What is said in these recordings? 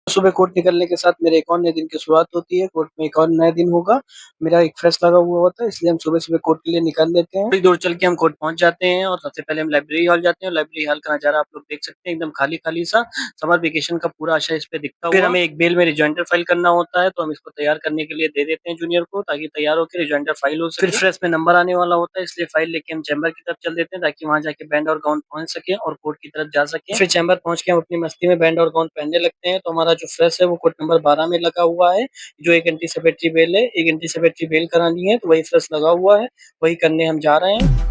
सुबह कोर्ट निकलने के साथ मेरे एक और नए दिन की शुरुआत होती है। कोर्ट में एक और नया दिन होगा। मेरा एक फ्रेश लगा हुआ होता है, इसलिए हम सुबह-सुबह कोर्ट के लिए निकल लेते हैं। थोड़ी दूर चल के हम कोर्ट पहुँच जाते हैं और सबसे पहले हम लाइब्रेरी हॉल जाते हैं। लाइब्रेरी हॉल का नज़ारा आप लोग देख सकते हैं, एकदम खाली-खाली सा। समर वेकेशन का पूरा असर इस पे दिखता हुआ। फिर हमें एक बेल में रिजॉइंडर फाइल करना होता है, तो हम इसको तैयार करने के लिए दे देते हैं जूनियर को, ताकि तैयार होके रिजॉइंडर फाइल हो सके। फिर फ्रेश में नंबर आने वाला होता है, इसलिए फाइल लेके हम चैम्बर की तरफ चल देते हैं, ताकि वहाँ जाके बैंड और गाउन पहन सकें और कोर्ट की तरफ जा सकें। फिर चैम्बर पहुँच के हम अपनी मस्ती में बैंड और गाउन पहनने लगते हैं, तो हमारा जो फ्रेश है वो कोर्ट नंबर 12 में लगा हुआ है। जो एक एंटी सेपेटरी बेल है, एक एंटी सेपेटरी बेल करानी है, तो वही फ्रेश लगा हुआ है, वही करने हम जा रहे हैं।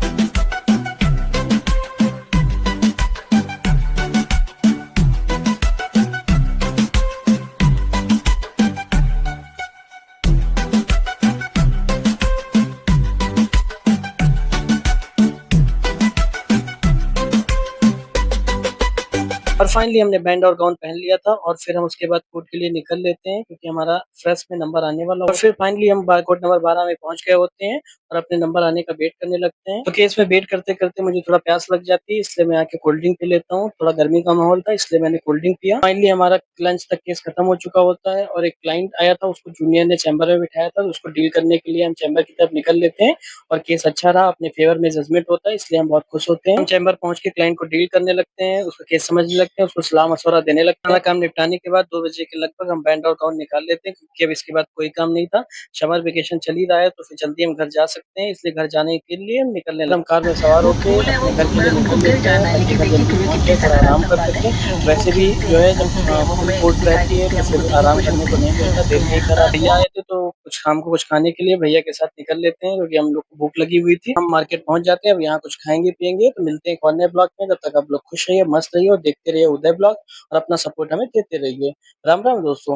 और फाइनली हमने बैंड और गाउन पहन लिया था और फिर हम उसके बाद कोर्ट के लिए निकल लेते हैं, क्योंकि हमारा फ्रेश में नंबर आने वाला और फिर फाइनली हम कोर्ट नंबर 12 में पहुंच गए होते हैं और अपने नंबर आने का वेट करने लगते हैं। तो केस में वेट करते-करते मुझे थोड़ा प्यास लग जाती है, इसलिए मैं आके कोल्ड ड्रिंक पी लेता हूँ। थोड़ा गर्मी का माहौल था, इसलिए मैंने कोल्ड ड्रिंक पिया। फाइनली हमारा लंच तक केस खत्म हो चुका होता है और एक क्लाइंट आया था, उसको जूनियर ने चैम्बर में बिठाया था, तो उसको डील करने के लिए हम चैम्बर की तरफ निकल लेते हैं और केस अच्छा रहा, अपने फेवर में जजमेंट होता है, इसलिए हम बहुत खुश होते हैं। हम चैम्बर पहुँच के क्लाइंट को डील करने लगते हैं, उसका केस समझने लगते हैं, उसको सलाह-मशवरा देने लगते हैं। सारा काम निपटाने के बाद 2 बजे के लगभग हम बैंड और गाउन निकाल लेते हैं, क्योंकि अब इसके बाद कोई काम नहीं था। समर वेकेशन चल ही रहा है, तो फिर जल्दी हम घर जा सकते हैं, इसलिए घर जाने के लिए हम निकलने लगे। हम कार में सवार वो होके फूल है वो अपने घर के लिए हमको निकल गिर लेते हैं, जाना है, ताकि लेकिन घर देखिए जल्दी फिर भी पहुँच कितने जाए, थोड़ा सारा आराम रास्ता कर बना सकें। है। वो वैसे भी जो है जब फुल हमें कोर्ट रहती दिखाएगी है, कि तो हमको फिर देखिए आराम कुछ करने को हमको नहीं मिलता, देर देखते नहीं हैं। करा। भैया आए थे, तो कुछ शाम को कुछ खाने के लिए भैया के साथ निकल लेते हैं, क्योंकि हम लोग को भूख लगी हुई थी। हम मार्केट पहुँच जाते हैं, अब यहाँ कुछ खाएँगे-पिएँगे, तो मिलते हैं एक और नए ब्लॉग में। तब तक आप लोग खुश रहिए, मस्त रहिए और देखते रहिए उदय ब्लॉग और अपना सपोर्ट हमें देते रहिए। राम-राम दोस्तों।